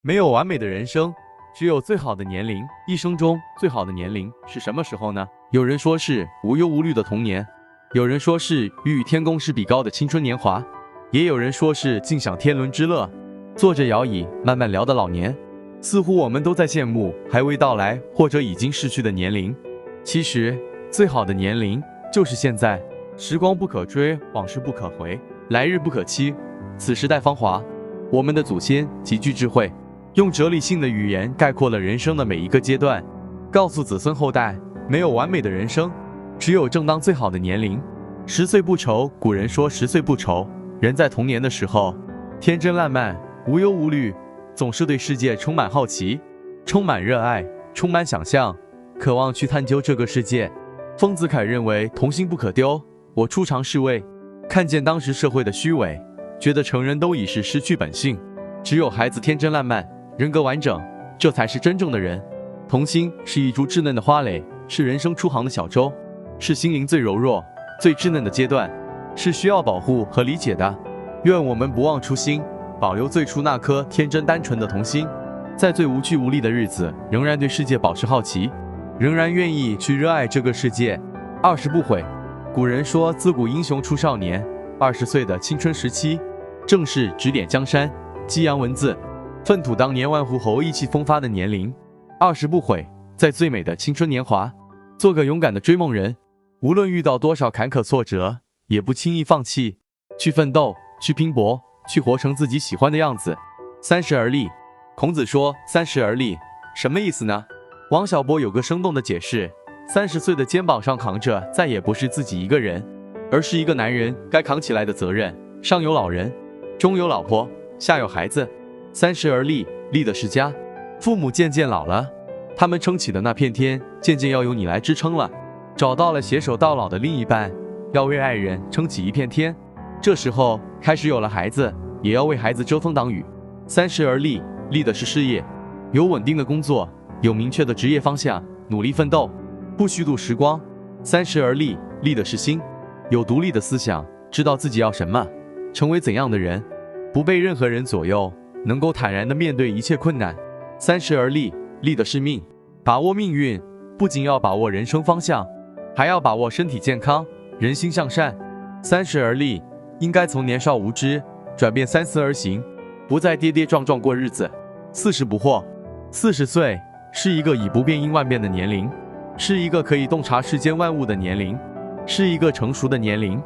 没有完美的人生，只有最好的年龄。一生中最好的年龄是什么时候呢？有人说是无忧无虑的童年，有人说是欲与天公试比高的青春年华，也有人说是尽享天伦之乐，坐着摇椅慢慢聊的老年。似乎我们都在羡慕还未到来或者已经逝去的年龄。其实最好的年龄就是现在。时光不可追，往事不可回，来日不可期，此时待芳华。我们的祖先极具智慧，用哲理性的语言概括了人生的每一个阶段，告诉子孙后代，没有完美的人生，只有正当最好的年龄。10岁不愁，古人说10岁不愁，人在童年的时候，天真烂漫，无忧无虑，总是对世界充满好奇，充满热爱，充满想象，渴望去探究这个世界。丰子恺认为童心不可丢。我初尝是味，看见当时社会的虚伪，觉得成人都已是失去本性，只有孩子天真烂漫，人格完整，这才是真正的人。童心是一株稚嫩的花蕾，是人生初航的小舟，是心灵最柔弱、最稚嫩的阶段，是需要保护和理解的。愿我们不忘初心，保留最初那颗天真单纯的童心，在最无趣无力的日子，仍然对世界保持好奇，仍然愿意去热爱这个世界。20不悔。古人说自古英雄出少年，20岁的青春时期，正是指点江山、激扬文字、粪土当年万户侯意气风发的年龄。20不悔，在最美的青春年华，做个勇敢的追梦人，无论遇到多少坎坷挫折，也不轻易放弃，去奋斗，去拼搏，去活成自己喜欢的样子。30而立。孔子说30而立，什么意思呢？王小波有个生动的解释：30岁的肩膀上扛着再也不是自己一个人，而是一个男人该扛起来的责任。上有老人，中有老婆，下有孩子。30而立，立的是家。父母渐渐老了，他们撑起的那片天，渐渐要由你来支撑了。找到了携手到老的另一半，要为爱人撑起一片天。这时候开始有了孩子，也要为孩子遮风挡雨。30而立，立的是事业，有稳定的工作，有明确的职业方向，努力奋斗，不虚度时光。30而立，立的是心，有独立的思想，知道自己要什么，成为怎样的人，不被任何人左右，能够坦然地面对一切困难。30而立，立的是命，把握命运，不仅要把握人生方向，还要把握身体健康，人心向善。30而立，应该从年少无知转变3思而行，不再跌跌撞撞过日子。40不惑。40岁是一个以不变应万变的年龄，是一个可以洞察世间万物的年龄，是一个成熟的年龄。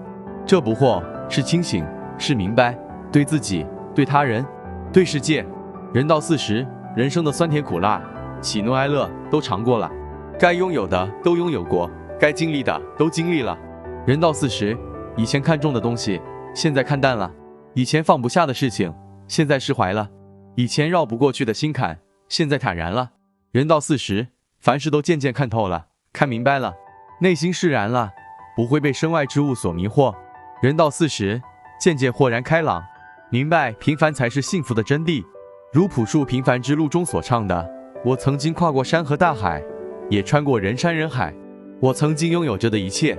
这不惑是清醒，是明白，对自己，对他人，对世界。人到40，人生的酸甜苦辣，喜怒哀乐都尝过了，该拥有的都拥有过，该经历的都经历了。人到40，以前看重的东西，现在看淡了；以前放不下的事情，现在释怀了；以前绕不过去的心坎，现在坦然了。人到40，凡事都渐渐看透了，看明白了，内心释然了，不会被身外之物所迷惑。人到40，渐渐豁然开朗，明白平凡才是幸福的真谛。如朴树《平凡之路》中所唱的：我曾经跨过山河大海，也穿过人山人海。我曾经拥有着的一切，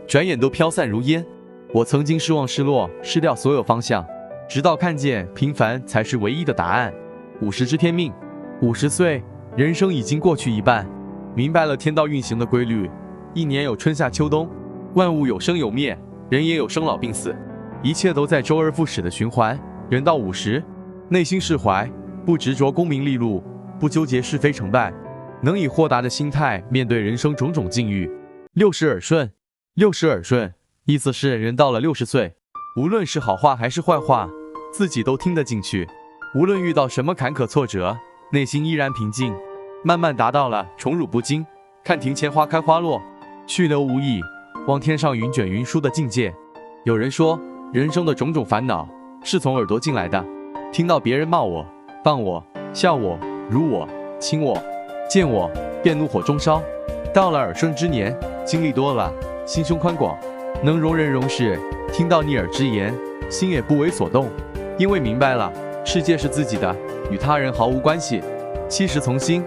转眼都飘散如烟。我曾经失望失落，失掉所有方向，直到看见平凡才是唯一的答案。50知天命。50岁，人生已经过去一半，明白了天道运行的规律。一年有春夏秋冬，万物有生有灭，人也有生老病死，一切都在周而复始的循环。人到50，内心释怀，不执着功名利禄，不纠结是非成败，能以豁达的心态面对人生种种境遇。60耳顺。60耳顺，意思是人到了60岁，无论是好话还是坏话，自己都听得进去，无论遇到什么坎坷挫折，内心依然平静，慢慢达到了宠辱不惊，看庭前花开花落，去留无意，望天上云卷云舒的境界。有人说，人生的种种烦恼是从耳朵进来的，听到别人骂我、谤我、笑我、辱我、亲我、见我，便怒火中烧。到了耳顺之年，经历多了，心胸宽广，能容人容事，听到逆耳之言，心也不为所动，因为明白了世界是自己的，与他人毫无关系。70从心。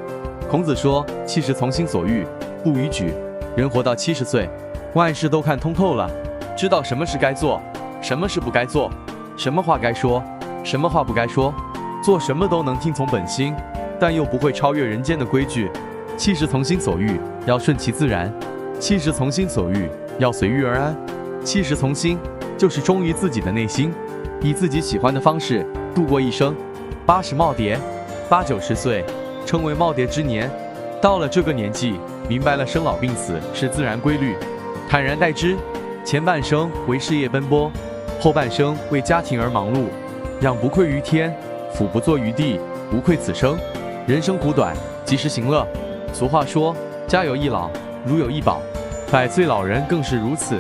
孔子说：“70从心所欲，不逾矩。”人活到70岁，万事都看通透了，知道什么是该做，什么是不该做，什么话该说，什么话不该说。做什么都能听从本心，但又不会超越人间的规矩。气时从心所欲，要顺其自然；气时从心所欲，要随遇而安。气时从心，就是忠于自己的内心，以自己喜欢的方式度过一生。80耄耋，8、90岁，称为耄耋之年。到了这个年纪，明白了生老病死是自然规律，坦然待之。前半生为事业奔波，后半生为家庭而忙碌。仰不愧于天，俯不怍于地，无愧此生。人生苦短，及时行乐。俗话说，家有一老，如有一宝。100岁老人更是如此。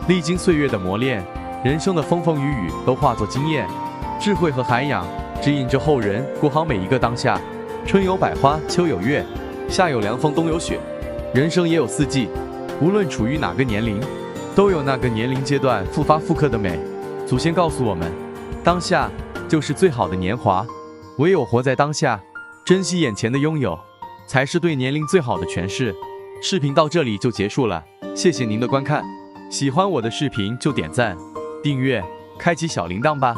历经岁月的磨练，人生的风风雨雨都化作经验，智慧和涵养指引着后人过好每一个当下。春有百花，秋有月，夏有凉风，冬有雪。人生也有四季，无论处于哪个年龄，都有那个年龄阶段复发复刻的美。祖先告诉我们，当下就是最好的年华，唯有活在当下，珍惜眼前的拥有，才是对年龄最好的诠释。视频到这里就结束了，谢谢您的观看。喜欢我的视频就点赞、订阅、开启小铃铛吧。